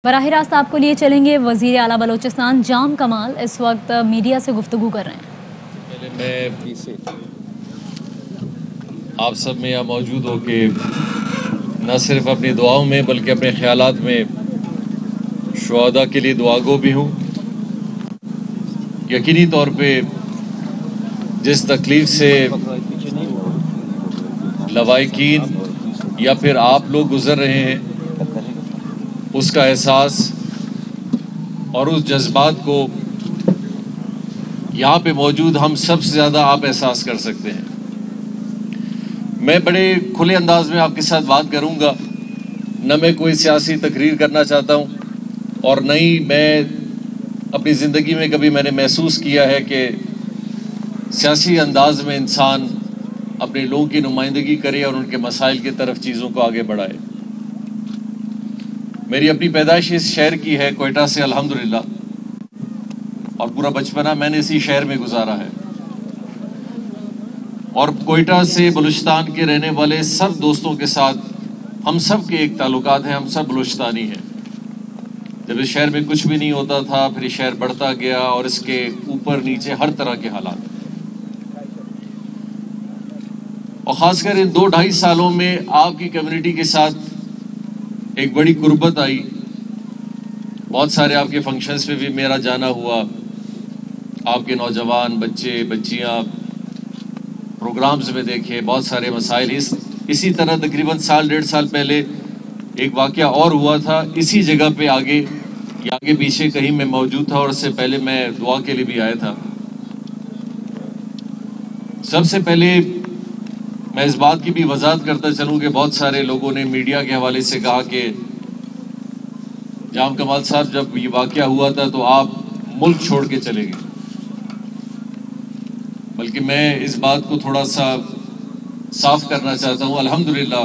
براہ راست آپ کو لیے چلیں گے وزیر اعلیٰ بلوچستان جام کمال اس وقت میڈیا سے گفتگو کر رہے ہیں۔ پہلے میں آپ سب میں یہاں موجود ہو کہ نہ صرف اپنی دعاؤں میں بلکہ اپنے خیالات میں شہداء کے لیے دعاگو بھی ہوں۔ یقینی طور پہ جس تکلیف سے لواحقین یا پھر آپ لوگ گزر رہے ہیں اس کا احساس اور اس جذبات کو یہاں پہ موجود ہم سب سے زیادہ آپ احساس کر سکتے ہیں۔ میں بڑے کھلے انداز میں آپ کے ساتھ بات کروں گا، نہ میں کوئی سیاسی تقریر کرنا چاہتا ہوں اور نہ ہی میں اپنی زندگی میں کبھی میں نے محسوس کیا ہے کہ سیاسی انداز میں انسان اپنے لوگوں کی نمائندگی کرے اور ان کے مسائل کی طرف چیزوں کو آگے بڑھائے۔ میری اپنی پیدائش اس شہر کی ہے، کوئٹہ سے الحمدللہ، اور پورا بچپنا میں نے اسی شہر میں گزارا ہے، اور کوئٹہ سے بلوچستان کے رہنے والے سب دوستوں کے ساتھ ہم سب کے ایک تعلقات ہیں، ہم سب بلوچستانی ہیں۔ جب اس شہر میں کچھ بھی نہیں ہوتا تھا پھر یہ شہر بڑھتا گیا اور اس کے اوپر نیچے ہر طرح کے حالات، اور خاص کر ان 2-2.5 سالوں میں آپ کی کمیونٹی کے ساتھ ایک بڑی قربت آئی۔ بہت سارے آپ کے فنکشنز پہ بھی میرا جانا ہوا، آپ کے نوجوان بچے بچیاں پروگرامز میں دیکھے، بہت سارے مسائل۔ اسی طرح تقریباً 1.5 سال پہلے ایک واقعہ اور ہوا تھا اسی جگہ پہ، آگے پیچھے کہیں میں موجود تھا، اور اس سے پہلے میں دعا کے لیے بھی آیا تھا۔ سب سے پہلے میں اس بات کی بھی وضاحت کرتا چلوں کہ بہت سارے لوگوں نے میڈیا کے حوالے سے کہا کہ جام کمال صاحب جب یہ واقعہ ہوا تھا تو آپ ملک چھوڑ کے چلے گئے، بلکہ میں اس بات کو تھوڑا سا صاف کرنا چاہتا ہوں۔ الحمدللہ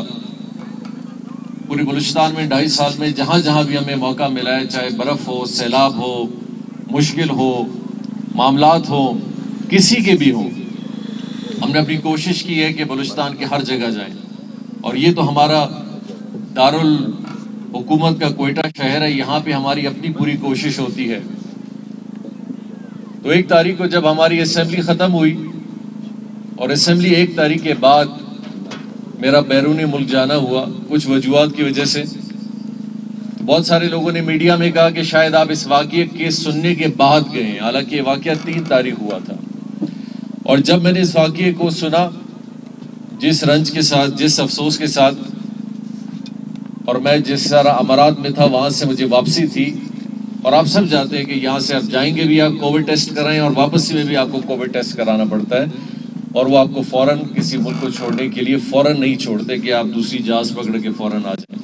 پوری بلوچستان میں 2.5 سال میں جہاں جہاں بھی ہمیں موقع ملا ہے، چاہے برف ہو، سیلاب ہو، مشکل ہو، معاملات ہو، کسی کے بھی ہوں، ہم نے اپنی کوشش کی ہے کہ بلوچستان کے ہر جگہ جائیں، اور یہ تو ہمارا دارالحکومت کا کوئٹہ شہر ہے، یہاں پہ ہماری اپنی پوری کوشش ہوتی ہے۔ تو 1 تاریخ کو جب ہماری اسمبلی ختم ہوئی اور اسمبلی 1 تاریخ کے بعد میرا بیرونی ملک جانا ہوا کچھ وجوہات کی وجہ سے، تو بہت سارے لوگوں نے میڈیا میں کہا کہ شاید آپ اس واقعے کے سننے کے بعد گئے ہیں، حالانکہ یہ واقعہ 3 تاریخ ہوا تھا۔ اور جب میں نے اس واقعے کو سنا، جس رنج کے ساتھ، جس افسوس کے ساتھ، اور میں جس طرح امارات میں تھا وہاں سے مجھے واپسی تھی، اور آپ سب جانتے ہیں کہ یہاں سے آپ جائیں گے بھی آپ کووڈ ٹیسٹ کرائیں، اور واپسی میں بھی آپ کو کووڈ ٹیسٹ کرانا پڑتا ہے، اور وہ آپ کو فوراً کسی ملک کو چھوڑنے کے لیے فوراً نہیں چھوڑتے کہ آپ دوسری جہاز پکڑ کے فوراً آ جائیں۔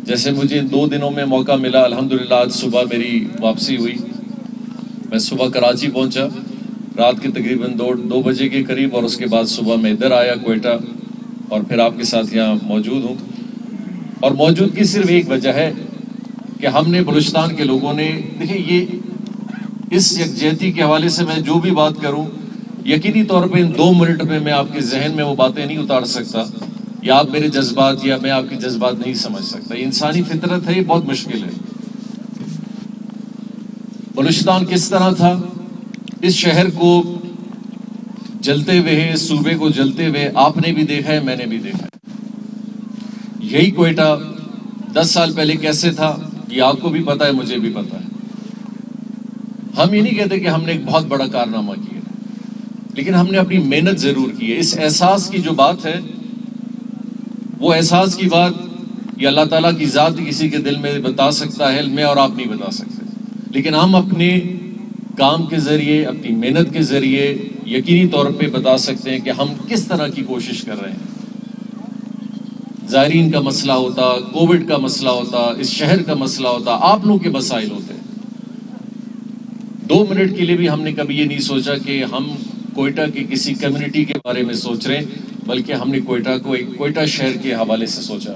جیسے مجھے 2 دنوں میں موقع ملا، الحمدللہ آج صبح میری واپسی ہوئی، میں صبح کراچی پہنچا رات کے تقریباً 2 بجے کے قریب، اور اس کے بعد صبح میں ادھر آیا کوئٹہ، اور پھر آپ کے ساتھ یہاں موجود ہوں۔ اور موجودگی صرف ایک وجہ ہے کہ ہم نے بلوچستان کے لوگوں نے، دیکھیں یہ اس یکجہتی کے حوالے سے میں جو بھی بات کروں، یقینی طور پہ ان 2 منٹ میں میں آپ کے ذہن میں وہ باتیں نہیں اتار سکتا، یا آپ میرے جذبات یا میں آپ کے جذبات نہیں سمجھ سکتا، یہ انسانی فطرت ہے، یہ بہت مشکل ہے۔ بلوچستان کس طرح تھا، اس شہر کو جلتے ہوئے، اس صوبے کو جلتے ہوئے آپ نے بھی دیکھا ہے، میں نے بھی دیکھا ہے۔ یہی کوئٹہ 10 سال پہلے کیسے تھا یہ آپ کو بھی پتا ہے، مجھے بھی پتا ہے۔ ہم یہ نہیں کہتے کہ ہم نے ایک بہت بڑا کارنامہ کیا، لیکن ہم نے اپنی محنت ضرور کی ہے۔ اس احساس کی جو بات ہے، وہ احساس کی بات یہ اللہ تعالیٰ کی ذات کسی کے دل میں بتا سکتا ہے، میں اور آپ نہیں بتا سکتے، لیکن ہم اپنے کام کے ذریعے، اپنی محنت کے ذریعے یقینی طور پہ بتا سکتے ہیں کہ ہم کس طرح کی کوشش کر رہے ہیں۔ زائرین کا مسئلہ ہوتا، کووڈ کا مسئلہ ہوتا، اس شہر کا مسئلہ ہوتا، آپ لوگوں کے مسائل ہوتے، 2 منٹ کے لیے بھی ہم نے کبھی یہ نہیں سوچا کہ ہم کوئٹہ کی کسی کمیونٹی کے بارے میں سوچ رہے ہیں، بلکہ ہم نے کوئٹہ کو ایک کوئٹہ شہر کے حوالے سے سوچا،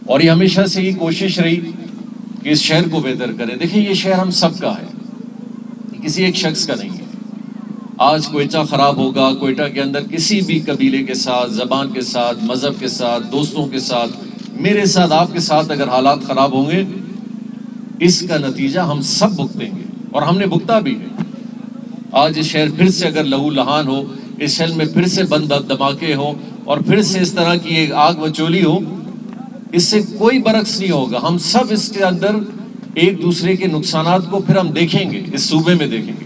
اور یہ ہمیشہ سے یہ کوشش رہی کہ اس شہر کو بہتر کریں۔ دیکھیں یہ شہر ہم سب کا ہے، کسی ایک شخص کا نہیں ہے۔ آج کوئٹہ خراب ہوگا، کوئٹہ کے اندر کسی بھی قبیلے کے ساتھ، زبان کے ساتھ، مذہب کے ساتھ، دوستوں کے ساتھ، میرے ساتھ، آپ کے ساتھ اگر حالات خراب ہوں گے اس کا نتیجہ ہم سب بھگتیں گے، اور ہم نے بھگتا بھی ہے۔ آج اس شہر پھر سے اگر لہو لہان ہو، اس شہر میں پھر سے بند دھماکے ہو، اور پھر سے اس طرح کی ایک آگ مچولی ہو، اس سے کوئی برعکس نہیں ہوگا۔ ہم سب اس کے اندر ایک دوسرے کے نقصانات کو پھر ہم دیکھیں گے، اس صوبے میں دیکھیں گے۔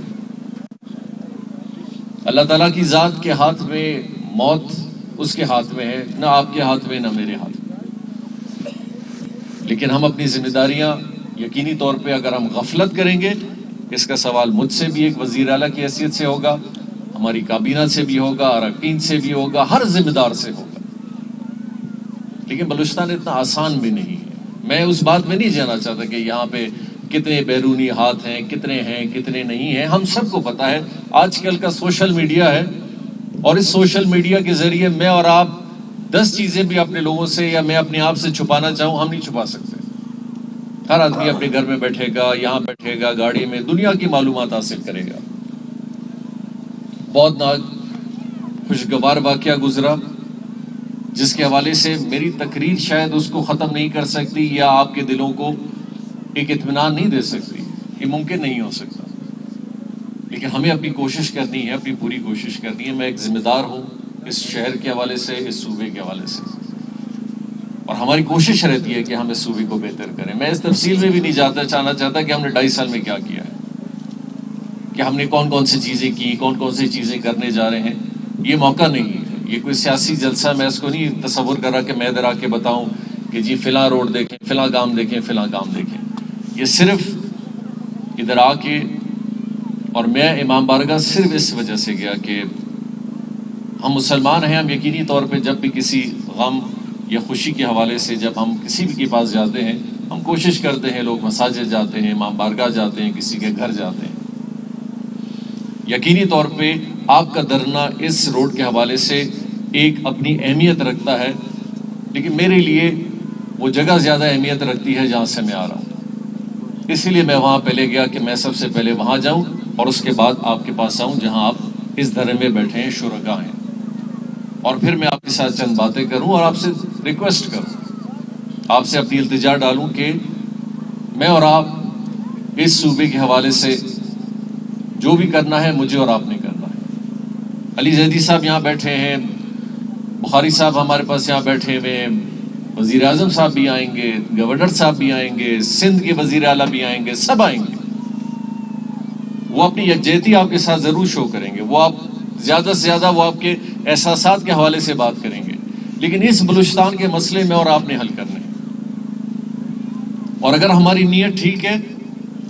اللہ تعالیٰ کی ذات کے ہاتھ میں موت اس کے ہاتھ میں ہے، نہ آپ کے ہاتھ میں، نہ میرے ہاتھ میں۔ لیکن ہم اپنی ذمہ داریاں یقینی طور پہ اگر ہم غفلت کریں گے، اس کا سوال مجھ سے بھی ایک وزیر اعلیٰ کی حیثیت سے ہوگا، ہماری کابینہ سے بھی ہوگا، اراکین سے بھی ہوگا، ہر ذمہ دار سے ہوگا۔ لیکن بلوچستان اتنا آسان بھی نہیں ہے۔ میں اس بات میں نہیں جانا چاہتا کہ یہاں پہ کتنے بیرونی ہاتھ ہیں، کتنے نہیں ہیں۔ ہم سب کو پتا ہے آج کل کا سوشل میڈیا ہے، اور اس سوشل میڈیا کے ذریعے میں اور آپ 10 چیزیں بھی اپنے لوگوں سے یا میں اپنے آپ سے چھپانا چاہوں، ہم نہیں چھپا سکتے۔ ہر آدمی اپنے گھر میں بیٹھے گا، یہاں بیٹھے گا، گاڑی میں دنیا کی معلومات حاصل کرے گا۔ بہت خوشگوار واقعہ گزرا، جس کے حوالے سے میری تقریر شاید اس کو ختم نہیں کر سکتی یا آپ کے دلوں کو ایک اطمینان نہیں دے سکتی، یہ ممکن نہیں ہو سکتا۔ لیکن ہمیں اپنی کوشش کرنی ہے، اپنی پوری کوشش کرنی ہے۔ میں ایک ذمہ دار ہوں اس شہر کے حوالے سے، اس صوبے کے حوالے سے، اور ہماری کوشش رہتی ہے کہ ہم اس صوبے کو بہتر کریں۔ میں اس تفصیل میں بھی نہیں جانا چاہتا کہ ہم نے 2.5 سال میں کیا کیا ہے، کہ ہم نے کون سی چیزیں کی، کون سی چیزیں کرنے جا رہے ہیں۔ یہ موقع نہیں ہے، یہ کوئی سیاسی جلسہ میں اس کو نہیں تصور کر رہا کہ میں ادھر آ کے بتاؤں کہ جی فلاں روڈ دیکھیں، فلاں کام دیکھیں، فلاں کام دیکھیں۔ یہ صرف ادھر آ کے، اور میں امام بارگاہ صرف اس وجہ سے گیا کہ ہم مسلمان ہیں، ہم یقینی طور پہ جب بھی کسی غم یا خوشی کے حوالے سے جب ہم کسی بھی کے پاس جاتے ہیں، ہم کوشش کرتے ہیں، لوگ مساجد جاتے ہیں، امام بارگاہ جاتے ہیں، کسی کے گھر جاتے ہیں۔ یقینی طور پہ آپ کا دھرنا اس روڈ کے حوالے سے ایک اپنی اہمیت رکھتا ہے، لیکن میرے لیے وہ جگہ زیادہ اہمیت رکھتی ہے جہاں سے میں آ رہا ہوں۔ اسی لیے میں وہاں پہلے گیا کہ میں سب سے پہلے وہاں جاؤں، اور اس کے بعد آپ کے پاس آؤں جہاں آپ اس دھرنے میں بیٹھے ہیں، شرکا ہیں، اور پھر میں آپ کے ساتھ چند باتیں کروں اور آپ سے ریکویسٹ کروں، آپ سے اپنی التجا ڈالوں کہ میں اور آپ اس صوبے کے حوالے سے جو بھی کرنا ہے مجھے اور آپ نے کرنا ہے۔ علی زیدی صاحب یہاں بیٹھے ہیں، بخاری صاحب ہمارے پاس یہاں بیٹھے ہوئے ہیں، وزیر اعظم صاحب بھی آئیں گے، گورنر صاحب بھی آئیں گے، سندھ کے وزیر اعلیٰ بھی آئیں گے، سب آئیں گے۔ وہ اپنی یکجہتی آپ کے ساتھ ضرور شو کریں گے، وہ آپ زیادہ سے زیادہ وہ آپ کے احساسات کے حوالے سے بات کریں گے، لیکن اس بلوچستان کے مسئلے میں اور آپ نے حل کرنے ہیں۔ اور اگر ہماری نیت ٹھیک ہے،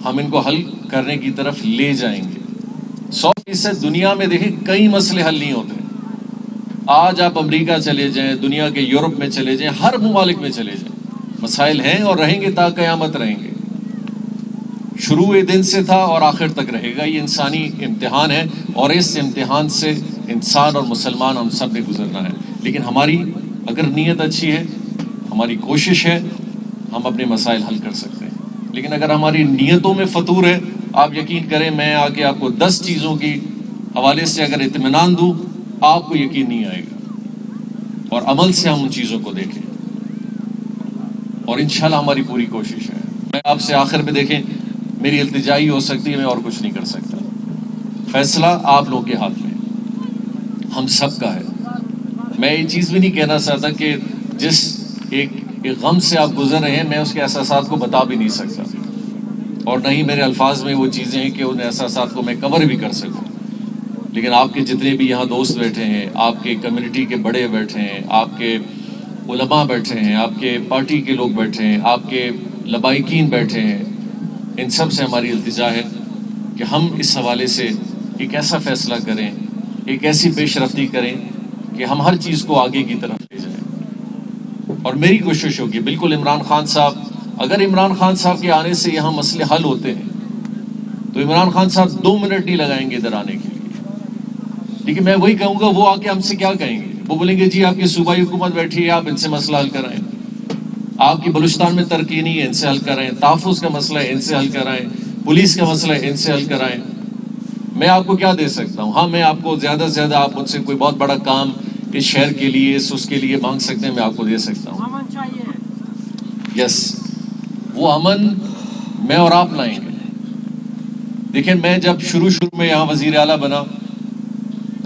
ہم ان کو حل کرنے کی طرف لے جائیں گے۔ 100% دنیا میں دیکھیں کئی مسئلے حل نہیں ہوتے۔ آج آپ امریکہ چلے جائیں، دنیا کے یورپ میں چلے جائیں، ہر ممالک میں چلے جائیں، مسائل ہیں اور رہیں گے تا قیامت رہیں گے۔ شروع دن سے تھا اور آخر تک رہے گا، یہ انسانی امتحان ہے، اور اس امتحان سے انسان اور مسلمان ہم سب نے گزرنا ہے۔ لیکن ہماری اگر نیت اچھی ہے، ہماری کوشش ہے، ہم اپنے مسائل حل کر سکتے ہیں۔ لیکن اگر ہماری نیتوں میں فطور ہے، آپ یقین کریں میں آ کے آپ کو 10 چیزوں کی حوالے سے اگر اطمینان دوں، آپ کو یقین نہیں آئے گا، اور عمل سے ہم ان چیزوں کو دیکھیں، اور انشاءاللہ ہماری پوری کوشش ہے۔ میں آپ سے آخر میں دیکھیں، میری التجائی ہو سکتی ہے، میں اور کچھ نہیں کر سکتا، فیصلہ آپ لوگوں کے ہاتھ میں، ہم سب کا ہے۔ میں یہ چیز بھی نہیں کہنا چاہتا کہ جس ایک غم سے آپ گزر رہے ہیں، میں اس کے احساسات کو بتا بھی نہیں سکتا، اور نہ ہی میرے الفاظ میں وہ چیزیں ہیں کہ ان احساسات کو میں کور بھی کر سکوں۔ لیکن آپ کے جتنے بھی یہاں دوست بیٹھے ہیں، آپ کے کمیونٹی کے بڑے بیٹھے ہیں، آپ کے علماء بیٹھے ہیں، آپ کے پارٹی کے لوگ بیٹھے ہیں، آپ کے لبائقین بیٹھے ہیں، ان سب سے ہماری التجا ہے کہ ہم اس حوالے سے ایک ایسا فیصلہ کریں، ایک ایسی پیش رفتی کریں کہ ہم ہر چیز کو آگے کی طرف لے جائیں۔ اور میری کوشش ہوگی، بالکل عمران خان صاحب، اگر عمران خان صاحب کے آنے سے یہاں مسئلے حل ہوتے ہیں تو عمران خان صاحب 2 منٹ نہیں لگائیں گے ادھر آنے کے لیے۔ لیکن میں وہی کہوں گا، وہ آ کے ہم سے کیا کہیں گے؟ وہ بولیں گے جی آپ کی صوبائی حکومت بیٹھی ہے، آپ ان سے مسئلہ حل کرائیں، آپ کی بلوچستان میں ترقی نہیں ہے، ان سے حل کرائیں، تحفظ کا مسئلہ ہے ان سے حل کرائیں، پولیس کا مسئلہ ہے ان سے حل کرائیں۔ میں آپ کو کیا دے سکتا ہوں؟ ہاں میں آپ کو زیادہ سے زیادہ آپ مجھ سے کوئی بہت بڑا کام اس شہر کے لیے، اس کے لیے مانگ سکتے ہیں، میں آپ کو دے سکتا ہوں۔ یس، وہ امن میں اور آپ لائیں گے. دیکھیں میں جب شروع میں یہاں وزیر اعلیٰ بنا،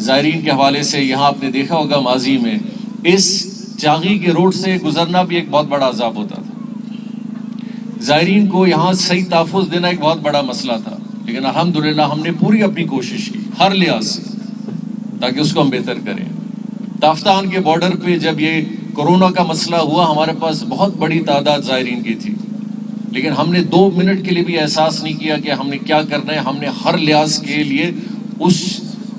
زائرین کے حوالے سے یہاں آپ نے دیکھا ہوگا ماضی میں اس چاغی کے روڈ سے گزرنا بھی ایک بہت بڑا عذاب ہوتا تھا. زائرین کو یہاں صحیح تحفظ دینا ایک بہت بڑا مسئلہ تھا، لیکن الحمدللہ ہم نے پوری اپنی کوشش کی ہر لحاظ سے تاکہ اس کو ہم بہتر کریں. تافتان کے بارڈر پہ جب یہ کورونا کا مسئلہ ہوا، ہمارے پاس بہت بڑی تعداد زائرین کی تھی، لیکن ہم نے 2 منٹ کے لیے بھی احساس نہیں کیا کہ ہم نے کیا کرنا ہے. ہم نے ہر لحاظ کے لیے اس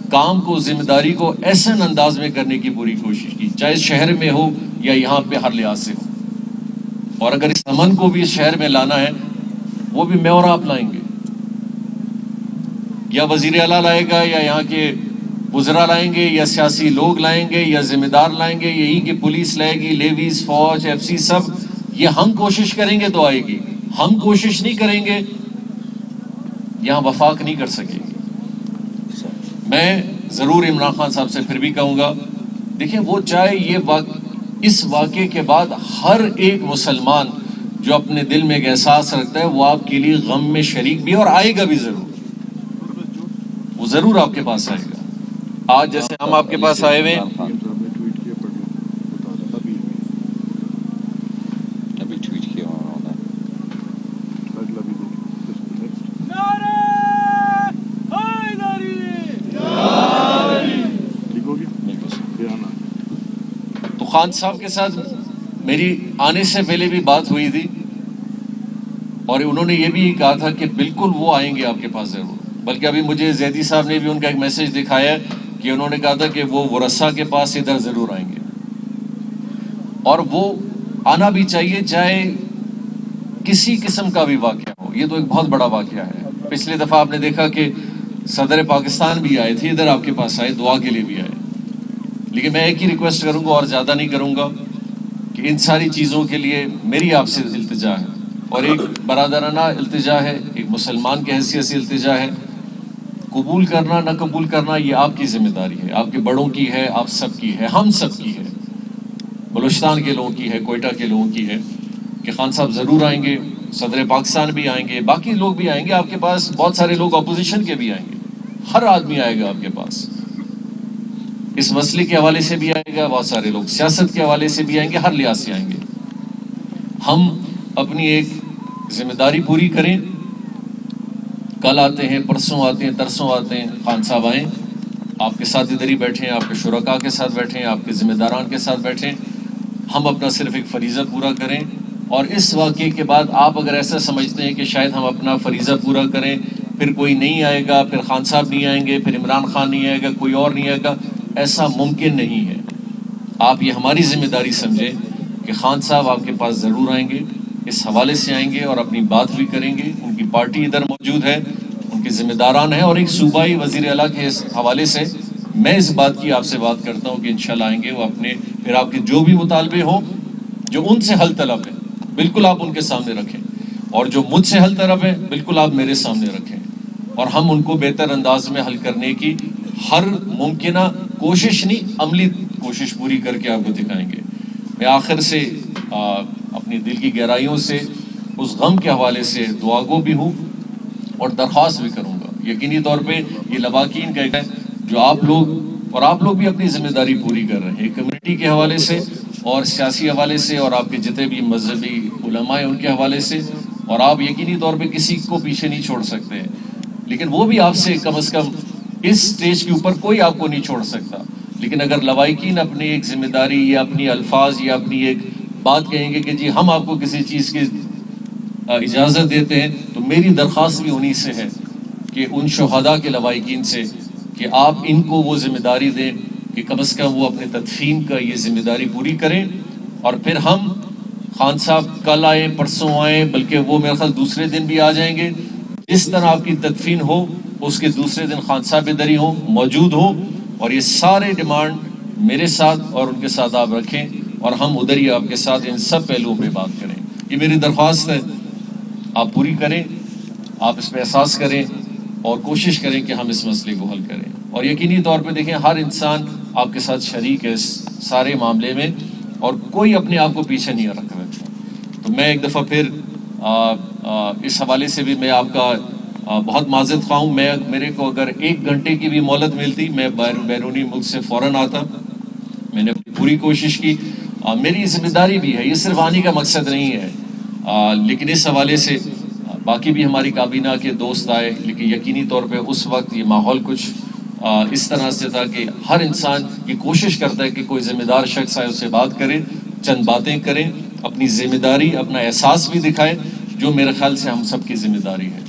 کام کو، ذمہ داری کو ایسے انداز میں کرنے کی پوری کوشش کی، چاہے شہر میں ہو یا یہاں پہ ہر لحاظ سے ہو. اور اگر اس امن کو بھی اس شہر میں لانا ہے، وہ بھی میں اور آپ لائیں گے، یا وزیر اعلیٰ لائے گا، یا یہاں کے وزراء لائیں گے، یا سیاسی لوگ لائیں گے، یا ذمہ دار لائیں گے، یہی کہ پولیس لائے گی، لیویز، فوج، ایف سی، سب. یہ ہم کوشش کریں گے تو آئے گی. ہم کوشش نہیں کریں گے یہاں وفاق نہیں کر سکے گی. میں ضرور عمران خان صاحب سے پھر بھی کہوں گا، دیکھیں وہ چاہے اس واقعے کے بعد ہر ایک مسلمان جو اپنے دل میں ایک احساس رکھتا ہے وہ آپ کے لیے غم میں شریک بھی اور آئے گا بھی ضرور. وہ ضرور آپ کے پاس آئے گا. آج جیسے ہم آپ کے پاس آئے ہوئے ہیں، تو خان صاحب کے ساتھ میری آنے سے پہلے بھی بات ہوئی تھی، اور انہوں نے یہ بھی کہا تھا کہ بالکل وہ آئیں گے آپ کے پاس ضرور. بلکہ ابھی مجھے زیدی صاحب نے بھی ان کا ایک میسج دکھایا ہے کہ انہوں نے کہا تھا کہ وہ ورثہ کے پاس ادھر ضرور آئیں گے، اور وہ آنا بھی چاہیے چاہے کسی قسم کا بھی واقعہ ہو. یہ تو ایک بہت بڑا واقعہ ہے. پچھلی دفعہ آپ نے دیکھا کہ صدر پاکستان بھی آئے تھے، ادھر آپ کے پاس آئے، دعا کے لیے بھی آئے. لیکن میں ایک ہی ریکویسٹ کروں گا اور زیادہ نہیں کروں گا کہ ان ساری چیزوں کے لیے میری آپ سے التجا ہے، اور ایک برادرانہ التجا ہے، ایک مسلمان کی حیثیت سے التجا ہے. قبول کرنا نہ قبول کرنا یہ آپ کی ذمہ داری ہے، آپ کے بڑوں کی ہے، آپ سب کی ہے، ہم سب کی ہے، بلوچستان کے لوگوں کی ہے، کوئٹہ کے لوگوں کی ہے، کہ خان صاحب ضرور آئیں گے، صدر پاکستان بھی آئیں گے، باقی لوگ بھی آئیں گے. آپ کے پاس بہت سارے لوگ اپوزیشن کے بھی آئیں گے، ہر آدمی آئے گا آپ کے پاس. اس مسئلے کے حوالے سے بھی آئے گا، بہت سارے لوگ سیاست کے حوالے سے بھی آئیں گے، ہر لحاظ سے آئیں گے. ہم اپنی ایک ذمہ داری پوری کریں. کل آتے ہیں، پرسوں آتے ہیں، ترسوں آتے ہیں، خان صاحب آئیں، آپ کے ساتھ ادھر ہی بیٹھیں، آپ کے شرکاء کے ساتھ بیٹھیں، آپ کے ذمہ داران کے ساتھ بیٹھیں. ہم اپنا صرف ایک فریضہ پورا کریں. اور اس واقعے کے بعد آپ اگر ایسا سمجھتے ہیں کہ شاید ہم اپنا فریضہ پورا کریں، پھر کوئی نہیں آئے گا، پھر خان صاحب نہیں آئیں گے، پھر عمران خان نہیں آئے گا، کوئی اور نہیں آئے گا، ایسا ممکن نہیں ہے. آپ یہ ہماری ذمہ داری سمجھیں کہ خان صاحب آپ کے پاس ضرور آئیں گے، اس حوالے سے آئیں گے اور اپنی بات بھی کریں گے. ان کی پارٹی ادھر موجود ہے، ان کے ذمہ داران ہیں، اور ایک صوبائی وزیر اعلیٰ کے حوالے سے میں اس بات کی آپ سے بات کرتا ہوں کہ انشاءاللہ آئیں گے. وہ اپنے پھر آپ کے جو بھی مطالبے ہوں جو ان سے حل طلب ہے بالکل آپ ان کے سامنے رکھیں، اور جو مجھ سے حل طلب ہے بالکل آپ میرے سامنے رکھیں، اور ہم ان کو بہتر انداز میں حل کرنے کی ہر ممکنہ کوشش نہیں، عملی کوشش پوری کر کے آپ کو دکھائیں گے. میں آخر سے اپنی دل کی گہرائیوں سے اس غم کے حوالے سے دعا گو بھی ہوں اور درخواست بھی کروں گا. یقینی طور پہ یہ لواحقین کا ایک ہے جو آپ لوگ بھی اپنی ذمہ داری پوری کر رہے ہیں، کمیونٹی کے حوالے سے اور سیاسی حوالے سے، اور آپ کے جتنے بھی مذہبی علماء ہیں ان کے حوالے سے. اور آپ یقینی طور پہ کسی کو پیچھے نہیں چھوڑ سکتے ہیں، لیکن وہ بھی آپ سے کم از کم اس سٹیج کے اوپر کوئی آپ کو نہیں چھوڑ سکتا. لیکن اگر لواحقین اپنی ایک ذمہ داری یا اپنی الفاظ یا اپنی ایک بات کہیں گے کہ جی ہم آپ کو کسی چیز کی اجازت دیتے ہیں، تو میری درخواست بھی انہی سے ہے کہ ان شہداء کے لواحقین سے کہ آپ ان کو وہ ذمہ داری دیں کہ کم از کم وہ اپنے تدفین کا یہ ذمہ داری پوری کریں. اور پھر ہم خان صاحب کل آئیں، پرسوں آئیں، بلکہ وہ میرے خیال دوسرے دن بھی آ جائیں گے. جس طرح آپ کی تدفین ہو اس کے دوسرے دن خان صاحب ادھر ہی ہوں، موجود ہوں، اور یہ سارے ڈیمانڈ میرے ساتھ اور ان کے ساتھ آپ رکھیں، اور ہم ادھر ہی آپ کے ساتھ ان سب پہلوؤں پہ بات کریں. یہ میری درخواست ہے، آپ پوری کریں، آپ اس پہ احساس کریں اور کوشش کریں کہ ہم اس مسئلے کو حل کریں. اور یقینی طور پہ دیکھیں ہر انسان آپ کے ساتھ شریک ہے اس سارے معاملے میں، اور کوئی اپنے آپ کو پیچھے نہیں رکھ رہا. تو میں ایک دفعہ پھر اس حوالے سے بھی میں آپ کا بہت معذرت خواہ ہوں. میرے کو اگر 1 گھنٹے کی بھی مہلت ملتی میں بیرونی ملک سے فوراً آتا. میں نے پوری کوشش کی. میری ذمہ داری بھی ہے, یہ صرف آنے کا مقصد نہیں ہے, لیکن اس حوالے سے باقی بھی ہماری کابینہ کے دوست آئے, لیکن یقینی طور پہ اس وقت یہ ماحول کچھ اس طرح سے تھا کہ ہر انسان یہ کوشش کرتا ہے کہ کوئی ذمہ دار شخص آئے, اس سے بات کرے, چند باتیں کریں, اپنی ذمہ داری, اپنا احساس بھی دکھائے, جو میرے خیال سے ہم سب کی ذمہ داری ہے.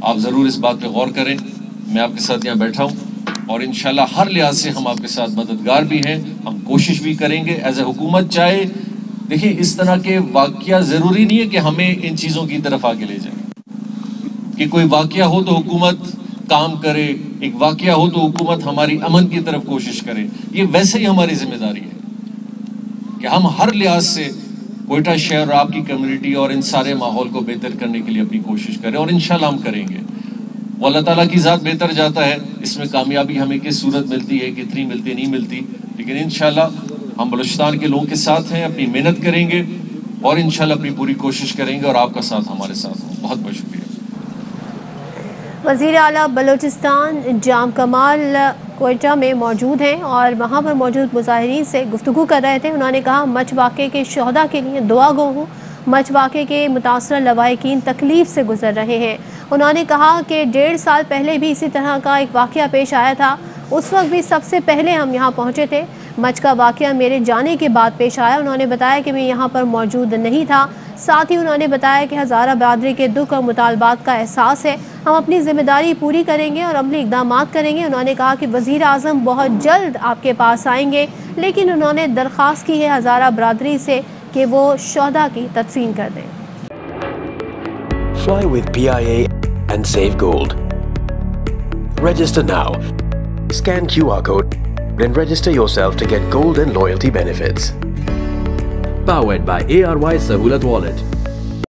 آپ ضرور اس بات پہ غور کریں. میں آپ کے ساتھ یہاں بیٹھا ہوں اور انشاءاللہ ہر لحاظ سے ہم آپ کے ساتھ مددگار بھی ہیں, ہم کوشش بھی کریں گے ایز اے حکومت. چاہے دیکھیں اس طرح کے واقعہ ضروری نہیں ہے کہ ہمیں ان چیزوں کی طرف آگے لے جائیں, کہ کوئی واقعہ ہو تو حکومت کام کرے, ایک واقعہ ہو تو حکومت ہماری امن کی طرف کوشش کرے. یہ ویسے ہی ہماری ذمہ داری ہے کہ ہم ہر لحاظ سے کوئٹہ شہر اور آپ کی کمیونٹی اور ان سارے ماحول کو بہتر کرنے کے لیے اپنی کوشش کریں, اور انشاءاللہ ہم کریں گے. وہ اللہ تعالیٰ کی ذات بہتر جاتا ہے, اس میں کامیابی ہمیں کس صورت ملتی ہے, کتنی ملتی نہیں ملتی, لیکن انشاءاللہ ہم بلوچستان کے لوگوں کے ساتھ ہیں, اپنی محنت کریں گے اور انشاءاللہ اپنی پوری کوشش کریں گے, اور آپ کا ساتھ ہمارے ساتھ ہوں. بہت بہت شکریہ. وزیر اعلیٰ بلوچستان جام کمال کوئٹہ میں موجود ہیں اور وہاں پر موجود مظاہرین سے گفتگو کر رہے تھے. انہوں نے کہا مچھ واقعے کے شہداء کے لیے دعا گو ہوں. مچھ واقعے کے متاثرہ لواحقین تکلیف سے گزر رہے ہیں. انہوں نے کہا کہ 1.5 سال پہلے بھی اسی طرح کا ایک واقعہ پیش آیا تھا, اس وقت بھی سب سے پہلے ہم یہاں پہنچے تھے. مچھ کا واقعہ میرے جانے کے بعد پیش آیا. انہوں نے بتایا کہ میں یہاں پر موجود نہیں تھا. ساتھ ہی انہوں نے بتایا کہ ہزارہ برادری کے دکھ اور مطالبات کا احساس ہے, ہم اپنی ذمہ داری پوری کریں گے اور عملی اقدامات کریں گے. انہوں نے کہا کہ وزیر اعظم بہت جلد آپ کے پاس آئیں گے, لیکن انہوں نے درخواست کی ہے ہزارہ برادری سے کہ وہ شہداء کی تدفین کر دیں. Fly with PIA and save gold. Register now. Scan QR code and register yourself to get gold and loyalty benefits. Powered by ARY Sahulat Wallet.